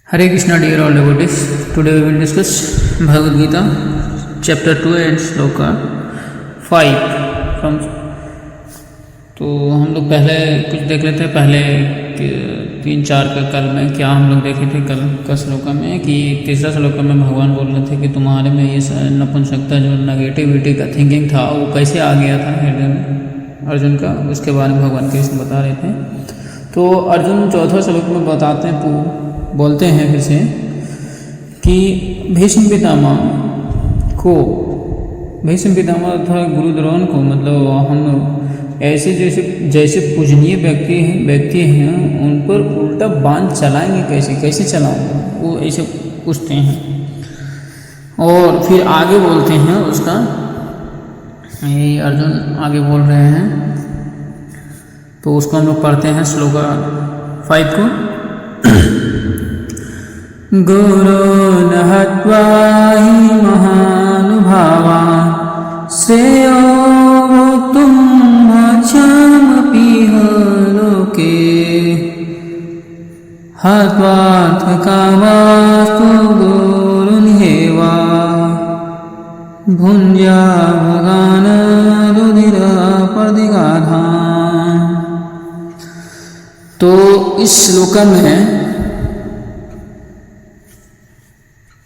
Hare Krishna, dear all devotees. Today we will discuss Bhagavad Gita, chapter 2 and shloka 5 from। तो हम लोग पहले कुछ देख लेते हैं। पहले 3-4 का कल में क्या हम लोग देखे थे कल का श्लोका में कि तीसरा श्लोका में भगवान बोल रहे थे कि तुम्हारे में ये नपुंसकता जो नेगेटिविटी का थिंकिंग था वो कैसे आ गया था हृदय में अर्जुन का, उसके बारे में भगवान कृष्ण बता रहे थे। तो अर्जुन चौथा श्लोक में बताते हैं, बोलते हैं फिर से कि भीष्म पितामह तथा गुरु द्रोण को, मतलब हम ऐसे जैसे पूजनीय व्यक्ति हैं उन पर उल्टा बाण चलाएंगे, कैसे चलाएंगे, वो ऐसे पूछते हैं। और फिर आगे बोलते हैं उसका, ये अर्जुन आगे बोल रहे हैं, तो उसको हम लोग पढ़ते हैं श्लोका 5 को। गुरून् हत्वा हि महानुभावा श्रेयो वक्तुं भक्ष्यमपीह लोके हत्वाथ कामास्तु गुरुन्हेव भुञ्जा भगान् रुधिरप्रतिगाधान्। तो इस श्लोक में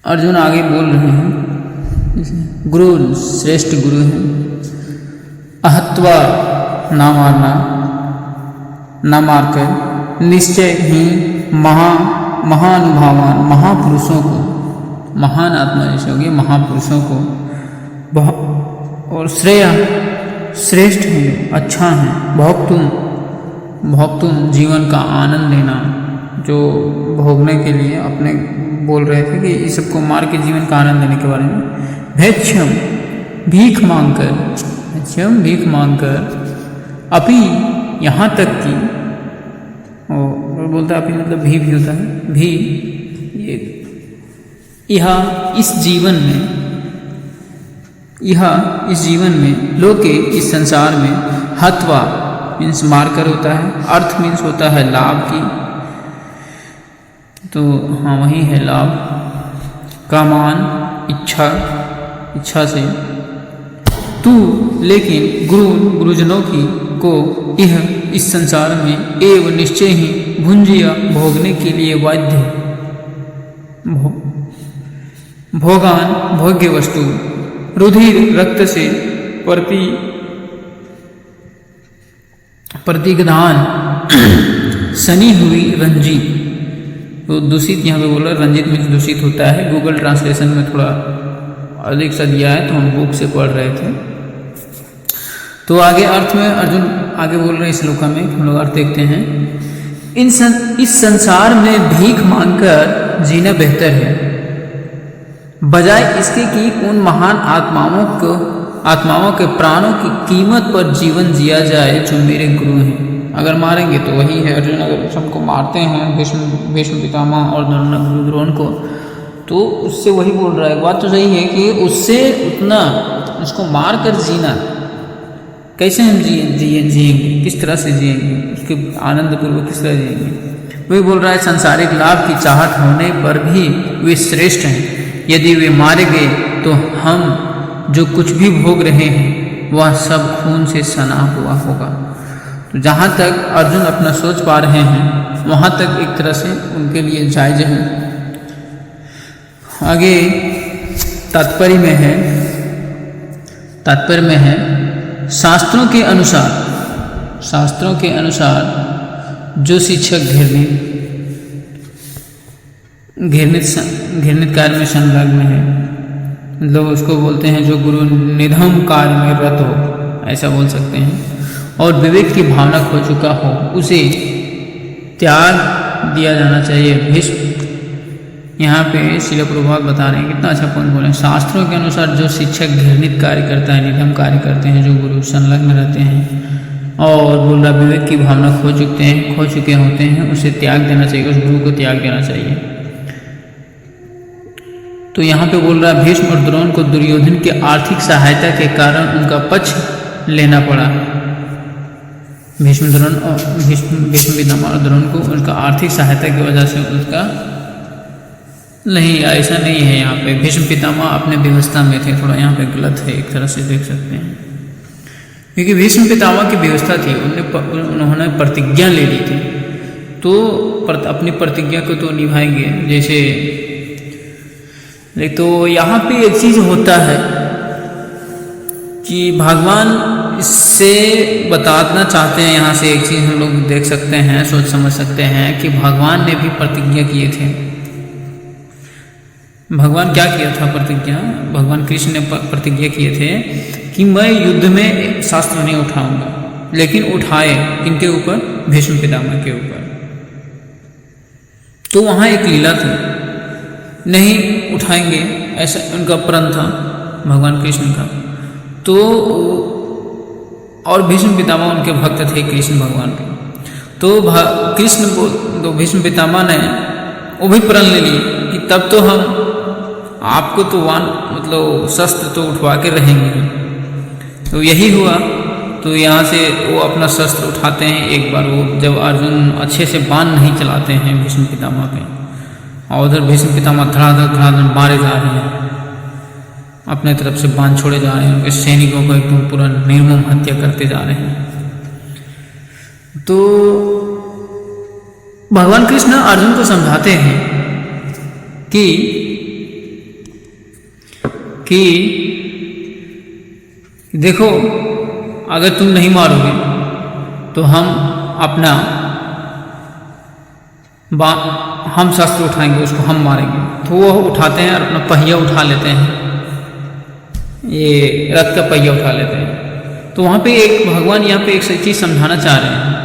अर्जुन आगे बोल रहे हैं, गुरु श्रेष्ठ गुरु हैं, अहत्वा ना मारना, ना मारकर, निश्चय ही महानुभावान महापुरुषों को, महान आत्मा जैसे हो गए महापुरुषों को, और श्रेय श्रेष्ठ हैं, अच्छा है, भोक्तुम जीवन का आनंद लेना, जो भोगने के लिए अपने बोल रहे थे कि इस सबको मार के जीवन का आनंद लेने के बारे में। भैक्ष्यम भीख मांगकर, अपि यहाँ तक कि, और बोलता है अपि मतलब भी होता है, भी यह इस जीवन में लोके इस संसार में, हत्वा मीन्स मारकर होता है, अर्थ मीन्स होता है लाभ की, तो हाँ वही है लाभ, कामान इच्छा से, तू लेकिन गुरुजनों की को यह इस संसार में एव निश्चय ही भुंजिया भोगने के लिए बाध्य, भोगान भोग्य वस्तु, रुधिर रक्त से प्रतिगधान सनी हुई रंजित। तो दूषित यहाँ पे बोला, रंजित में दूषित होता है, गूगल ट्रांसलेशन में थोड़ा अधिक सा दिया है तो हम बुक से पढ़ रहे थे। तो आगे अर्थ में अर्जुन आगे बोल रहे हैं इस श्लोका में, हम लोग अर्थ देखते हैं। इस संसार में भीख मांगकर जीना बेहतर है, बजाय इसके कि उन महान आत्माओं के प्राणों की कीमत पर जीवन जिया जाए जो मेरे गुरु हैं। अगर मारेंगे तो वही है, अर्जुन अगर सबको मारते हैं भीष्म पितामह और गुरु द्रोण को, तो उससे वही बोल रहा है। बात तो सही है कि उससे उतना उसको मार कर जीना, कैसे हम जिएंगे, किस तरह से जिएंगे, उसके आनंद पूर्वक किस तरह जिएंगे। वही बोल रहा है, सांसारिक लाभ की चाहत होने पर भी वे श्रेष्ठ हैं। यदि वे मारे गए तो हम जो कुछ भी भोग रहे हैं वह सब खून से सना हुआ होगा। तो जहाँ तक अर्जुन अपना सोच पा रहे हैं वहाँ तक एक तरह से उनके लिए जायज़ है। आगे तात्पर्य में है शास्त्रों के अनुसार जो शिक्षक घृणित कार्य में संलग्न है, लोग उसको बोलते हैं जो गुरु निधम कार्य में रत हो, ऐसा बोल सकते हैं, और विवेक की भावना खो चुका हो, उसे त्याग दिया जाना चाहिए। भीष्म यहाँ पे श्रील प्रभुपाद बता रहे हैं, कितना अच्छा पॉइंट बोले। शास्त्रों के अनुसार जो शिक्षक घृणित कार्य करता है, निधम कार्य करते हैं, जो गुरु संलग्न रहते हैं और बोल रहा विवेक की भावना खो चुके होते हैं, उसे त्याग देना चाहिए, उस गुरु को त्याग देना चाहिए। तो यहाँ पे बोल रहा भीष्म और द्रोण को दुर्योधन की आर्थिक सहायता के कारण उनका पक्ष लेना पड़ा। भीष्म पितामह और द्रोण को उनका आर्थिक सहायता की वजह से उसका नहीं, ऐसा नहीं है। यहाँ पे भीष्म पितामह अपने व्यवस्था में थे, थोड़ा यहाँ पे गलत है एक तरह से देख सकते हैं, क्योंकि भीष्म पितामह की व्यवस्था थी, उन्होंने प्रतिज्ञा ले ली थी, तो अपनी प्रतिज्ञा को तो निभाएंगे। जैसे तो यहाँ पे एक चीज़ होता है कि भगवान इससे बताना चाहते हैं, यहाँ से एक चीज़ हम लोग देख सकते हैं, सोच समझ सकते हैं कि भगवान ने भी प्रतिज्ञा किए थे। भगवान क्या किया था प्रतिज्ञा? भगवान कृष्ण ने प्रतिज्ञा किए थे कि मैं युद्ध में शस्त्र नहीं उठाऊंगा, लेकिन उठाए इनके ऊपर, भीष्म पितामह के ऊपर। तो वहाँ एक लीला थी, नहीं उठाएंगे ऐसा उनका प्रण था भगवान कृष्ण का। तो और भीष्म पितामह उनके भक्त थे कृष्ण भगवान के, तो तो भीष्म पितामह ने वो भी प्रण ले ली कि तब तो हम आपको तो मतलब शस्त्र तो उठवा के रहेंगे। तो यही हुआ। तो यहाँ से वो अपना शस्त्र उठाते हैं एक बार, वो जब अर्जुन अच्छे से बाण नहीं चलाते हैं भीष्म पितामह पे, और उधर भीष्म पितामह धड़ाधड़ मारे जा रहे हैं, अपने तरफ से बाण छोड़े जा रहे हैं, उनके सैनिकों को एकदम पूरा निर्मम हत्या करते जा रहे हैं। तो भगवान कृष्ण अर्जुन को समझाते हैं कि देखो, अगर तुम नहीं मारोगे तो हम अपना हम शस्त्र उठाएंगे, उसको हम मारेंगे। तो वो उठाते हैं और अपना पहिया उठा लेते हैं, ये रथ का पहिया उठा लेते हैं। तो वहाँ पे एक भगवान यहाँ पे एक चीज़ समझाना चाह रहे हैं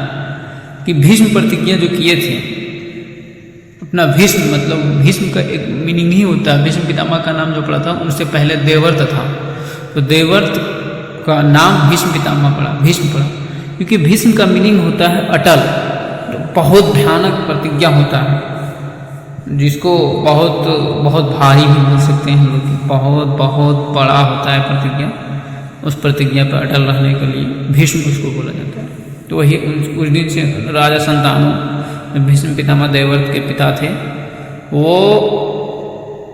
कि भीष्म प्रतिज्ञा जो किए थे, अपना भीष्म मतलब भीष्म का एक मीनिंग ही होता है, भीष्म पितामह का नाम जो पड़ा था उनसे पहले देवव्रत था, तो देवव्रत का नाम भीष्म पितामह पड़ा, भीष्म पड़ा, क्योंकि भीष्म का मीनिंग होता है अटल, बहुत भयानक प्रतिज्ञा होता है, जिसको बहुत बहुत भारी भी बोल सकते हैं हम लोग, बहुत बहुत बड़ा होता है प्रतिज्ञा। उस प्रतिज्ञा पर अटल रहने के लिए भीष्म उसको बोला जाता है। तो वही उस दिन से राजा संतानु, भीष्म पितामह देवव्रत के पिता थे, वो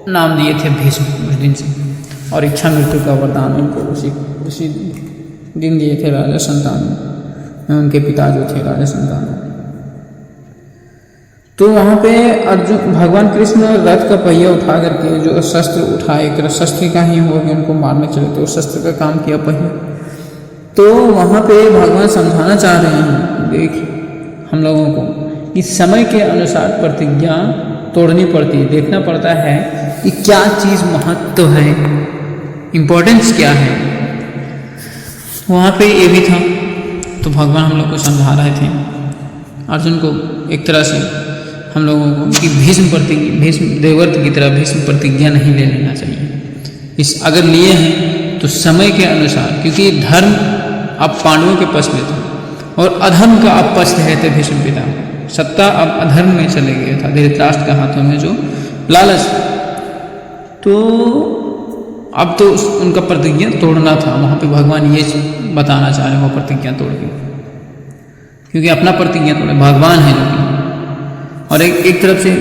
नाम दिए थे भीष्म उस दिन से, और इच्छा मृत्यु का वरदान उनको उसी दिन दिए थे राजा संतानु, उनके पिता जो थे राजा संतानु। तो वहाँ पे अर्जुन भगवान कृष्ण रथ का पहिया उठा करके जो शस्त्र उठाए, एक शस्त्र का ही हुआ कि उनको मारने चले, तो शस्त्र का काम किया पहिया। तो वहाँ पे भगवान समझाना चाह रहे हैं, देख हम लोगों को कि समय के अनुसार प्रतिज्ञा तोड़नी पड़ती है, देखना पड़ता है कि क्या चीज़ महत्व है, इम्पोर्टेंस क्या है। वहाँ पे ये भी था। तो भगवान हम लोग को समझा रहे थे अर्जुन को एक तरह से हम लोगों को कि भीष्म देवव्रत की तरह भीष्म प्रतिज्ञा नहीं ले लेना चाहिए। इस अगर लिए हैं तो समय के अनुसार, क्योंकि धर्म अब पांडवों के पक्ष में था और अधर्म का अब पक्ष रहे थे भीष्म पितामह। सत्ता अब अधर्म में चले गया था, धृतराष्ट्र के हाथों में जो लालच। तो अब तो उनका प्रतिज्ञा तोड़ना था। वहाँ पे भगवान ये बताना चाह रहे हैं, वो प्रतिज्ञा तोड़ के, क्योंकि अपना प्रतिज्ञा तोड़े भगवान है जो, और एक तरफ से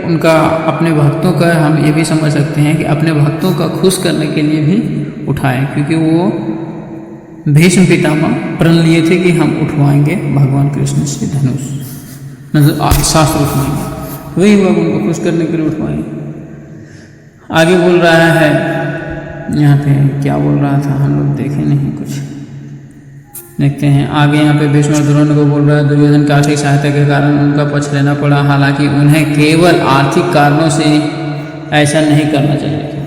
उनका अपने भक्तों का हम ये भी समझ सकते हैं कि अपने भक्तों का खुश करने के लिए भी उठाए, क्योंकि वो भीष्म पितामह प्रण लिए थे कि हम उठवाएंगे भगवान कृष्ण से धनुष, मतलब शास्त्र उठवाएंगे, वही हुआ उनको खुश करने के लिए उठवाएंगे। आगे बोल रहा है यहाँ पे, क्या बोल रहा था हम लोग देखे नहीं, कुछ देखते हैं आगे। यहाँ पे भीष्म द्रोण को बोल रहा है दुर्योधन की आर्थिक सहायता के कारण उनका पक्ष लेना पड़ा, हालांकि उन्हें केवल आर्थिक कारणों से ऐसा नहीं करना चाहिए था।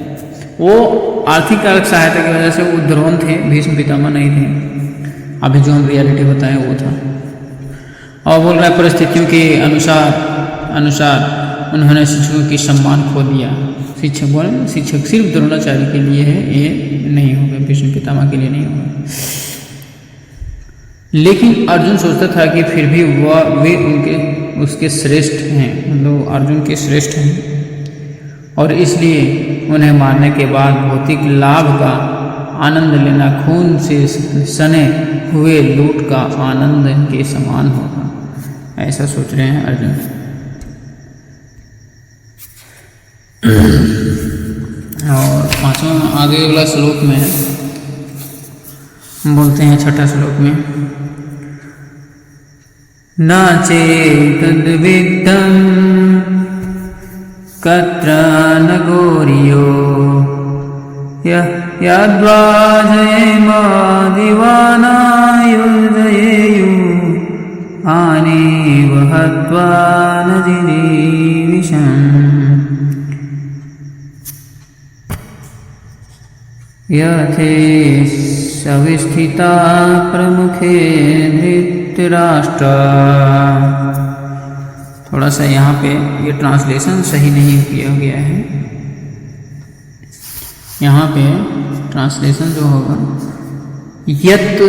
वो आर्थिक कारक सहायता की वजह से वो द्रोण थे, भीष्म पितामह नहीं थे। अभी जो हम रियलिटी बताएं वो था। और बोल रहा है परिस्थितियों के अनुसार उन्होंने शिक्षकों की सम्मान खो दिया। शिक्षक बोले शिक्षक सिर्फ द्रोणाचार्य के लिए है, ये नहीं होगा, भीष्म पितामह के लिए नहीं होगा। लेकिन अर्जुन सोचता था कि फिर भी वे उसके श्रेष्ठ हैं, मतलब अर्जुन के श्रेष्ठ हैं, और इसलिए उन्हें मारने के बाद भौतिक लाभ का आनंद लेना खून से सने हुए लूट का आनंद के समान होगा, ऐसा सोच रहे हैं अर्जुन। और पांचवा आगे वाला श्लोक में है, बोलते हैं छठा श्लोक में, न चेतद्विद्धं कत्र न घोरियो यद्वा जयेमादिवानायुर्जयेयु आनेव हत्वा न जिजीविषम् यथे सविस्थिता प्रमुखे धृतराष्ट्र। थोड़ा सा यहाँ पे ये ट्रांसलेशन सही नहीं किया गया है। यहाँ पे ट्रांसलेशन जो होगा यत,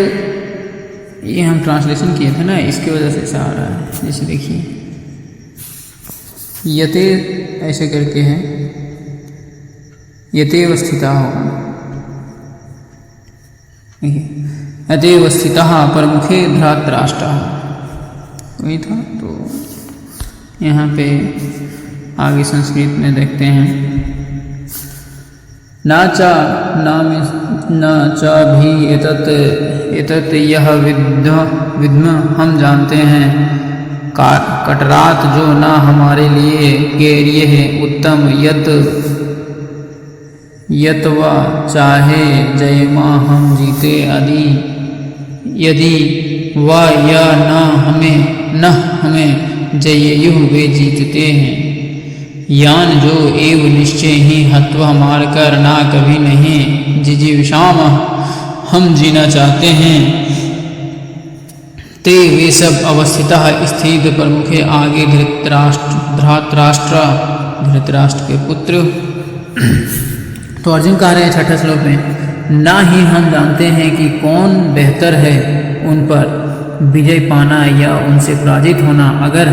ये हम ट्रांसलेशन किए थे ना, इसकी वजह से ऐसा आ रहा है। जैसे देखिए यते ऐसे करके है, यतेव स्थिता होगा, यतेव स्थितः प्रमुखे धृतराष्ट्रः, वही था। तो यहाँ पे आगे संस्कृत में देखते हैं, न च भी एतत् यह विद्म, हम जानते हैं, कटरात जो न हमारे लिए के है उत्तम, यत व चाहे जयमा हम जीते यदि व या न हमें जयेयु वे जीतते हैं, यान जो एव निश्चय ही हत्वा मारकर ना कभी नहीं, जिजीविषाम हम जीना चाहते हैं, ते वे सब अवस्थितः स्थित प्रमुखे आगे धृतराष्ट्र के पुत्र। तो अर्जुन कह रहे हैं छठे श्लोक में, ना ही हम जानते हैं कि कौन बेहतर है उन पर विजय पाना या उनसे पराजित होना। अगर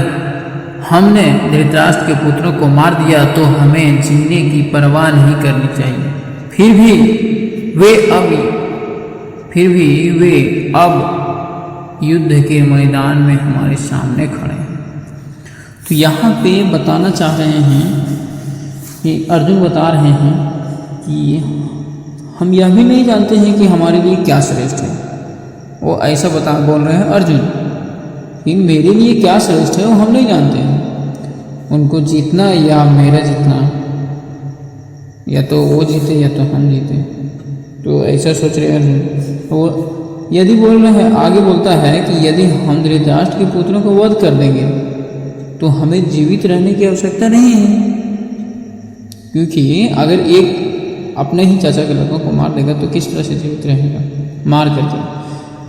हमने धृतराष्ट्र के पुत्रों को मार दिया तो हमें जीने की परवाह नहीं करनी चाहिए। फिर भी वे अब युद्ध के मैदान में हमारे सामने खड़े हैं। तो यहाँ पे बताना चाह रहे हैं कि अर्जुन बता रहे हैं कि हम यह भी नहीं जानते हैं कि हमारे लिए क्या श्रेष्ठ है। वो ऐसा बोल रहे हैं अर्जुन कि मेरे लिए क्या श्रेष्ठ है वो हम नहीं जानते हैं, उनको जीतना या मेरा जीतना, या तो वो जीते या तो हम जीते। तो ऐसा सोच रहे अर्जुन। तो यदि बोल रहे हैं, आगे बोलता है कि यदि हम धृतराष्ट्र के पुत्रों को वध कर देंगे तो हमें जीवित रहने की आवश्यकता नहीं है, क्योंकि अगर एक अपने ही चाचा के लड़कों को मार देगा तो किस तरह से जीवित रहेगा मार करके।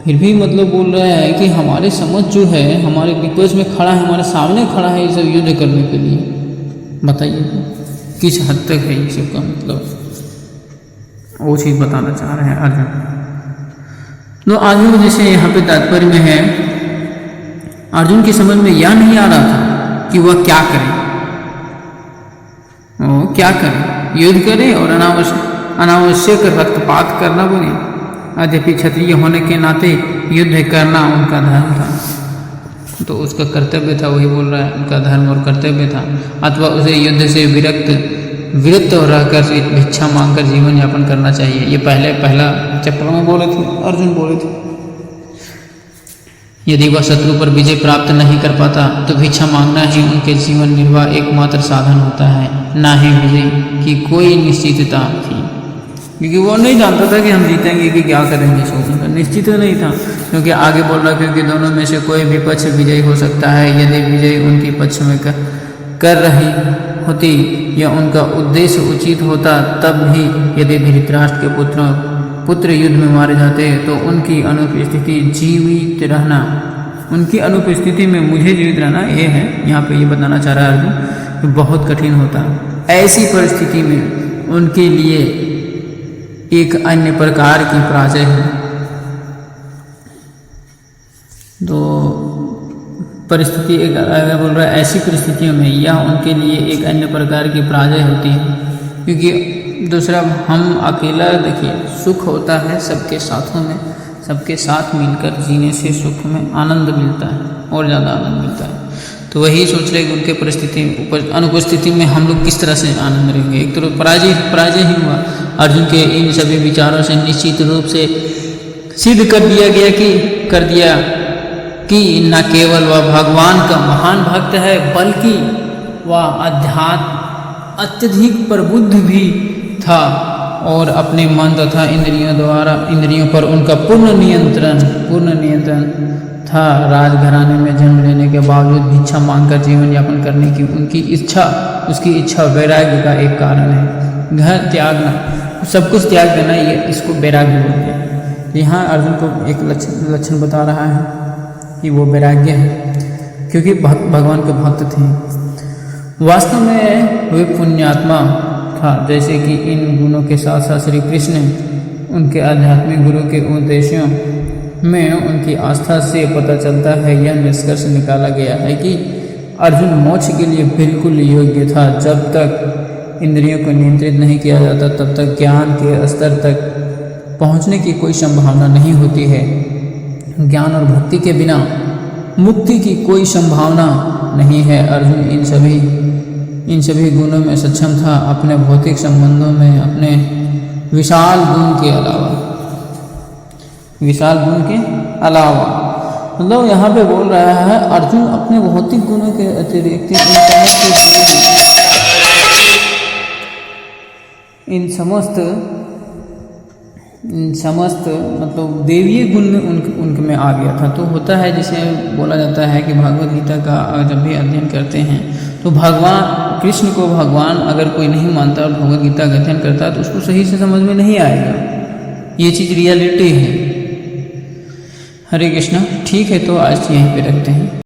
फिर भी मतलब बोल रहा है कि हमारे समझ जो है हमारे विपक्ष में खड़ा है, हमारे सामने खड़ा है ये सब युद्ध करने के लिए। बताइए किस हद तक है ये सब का मतलब, वो चीज़ बताना चाह रहे हैं अर्जुन। तो आगे जैसे यहाँ पे तात्पर्य में है, अर्जुन की समझ में यह नहीं आ रहा था कि वह क्या करे, वो क्या करे, युद्ध करे और अनावश्यक रक्तपात करना बने। यद्यपि क्षत्रिय होने के नाते युद्ध करना उनका धर्म था, तो उसका कर्तव्य था, वही बोल रहा है उनका धर्म और कर्तव्य था। अथवा उसे युद्ध से विरक्त रहकर भिक्षा मांगकर जीवन यापन करना चाहिए। ये पहला चैप्टर में बोले थे, अर्जुन बोले थे। यदि वह शत्रु पर विजय प्राप्त नहीं कर पाता तो भिक्षा मांगना ही उनके जीवन निर्वाह एकमात्र साधन होता है, ना ही विजय की कोई निश्चितता थी। क्योंकि वो नहीं जानता था कि हम जीतेंगे कि क्या करेंगे, सोचना निश्चित नहीं था। क्योंकि आगे बोल रहा, क्योंकि दोनों में से कोई भी पक्ष विजयी हो सकता है। यदि विजय उनके पक्ष में कर रही होती या उनका उद्देश्य उचित होता, तब भी यदि धृतराष्ट्र के पुत्र युद्ध में मारे जाते तो उनकी अनुपस्थिति में मुझे जीवित रहना, ये है यहाँ पे ये बताना चाह रहा है अर्जुन कि बहुत कठिन होता। ऐसी परिस्थिति में उनके लिए एक अन्य प्रकार की पराजय है। तो परिस्थिति एक बोल रहा है, ऐसी परिस्थितियों में यह उनके लिए एक अन्य प्रकार की पराजय होती है। क्योंकि दूसरा, हम अकेला देखिए सुख होता है सबके साथों में, सबके साथ मिलकर जीने से सुख में आनंद मिलता है और ज़्यादा आनंद मिलता है। तो वही सोच रहे कि उनके अनुपस्थिति में हम लोग किस तरह से आनंद लेंगे। एक तो पराजय ही हुआ। अर्जुन के इन सभी विचारों से निश्चित रूप से सिद्ध कर दिया कि न केवल वह भगवान का महान भक्त है, बल्कि वह अध्यात्म अत्यधिक प्रबुद्ध भी था और अपने मन तथा इंद्रियों पर उनका पूर्ण नियंत्रण था। राजघराने में जन्म लेने के बावजूद भिक्षा मांगकर जीवन यापन करने की उसकी इच्छा वैराग्य का एक कारण है। घर त्यागना, सब कुछ त्याग देना, ये इसको वैराग्य बोलते हैं। यहाँ अर्जुन को एक लक्षण बता रहा है कि वो वैराग्य है, क्योंकि भगवान के भक्त थे। वास्तव में वे पुण्यात्मा था, जैसे कि इन गुणों के साथ साथ श्री कृष्ण उनके आध्यात्मिक गुरु के उद्देश्यों में उनकी आस्था से पता चलता है। यह निष्कर्ष निकाला गया है कि अर्जुन मोक्ष के लिए बिल्कुल योग्य था। जब तक इंद्रियों को नियंत्रित नहीं किया जाता, तब तक ज्ञान के स्तर तक पहुंचने की कोई संभावना नहीं होती है। ज्ञान और भक्ति के बिना मुक्ति की कोई संभावना नहीं है। अर्जुन इन सभी गुणों में सक्षम था, अपने भौतिक संबंधों में अपने विशाल गुण के अलावा मतलब यहाँ पे बोल रहा है अर्जुन अपने भौतिक गुणों के अतिरिक्त इन समस्त मतलब देवीय गुण में उनके में आ गया था। तो होता है, जैसे बोला जाता है कि भागवत गीता का जब भी अध्ययन करते हैं तो भगवान कृष्ण को भगवान अगर कोई नहीं मानता और भगवत गीता का अध्ययन करता है तो उसको सही से समझ में नहीं आएगा। ये चीज़ रियलिटी है। हरे कृष्णा। ठीक है, तो आज यहीं पे रखते हैं।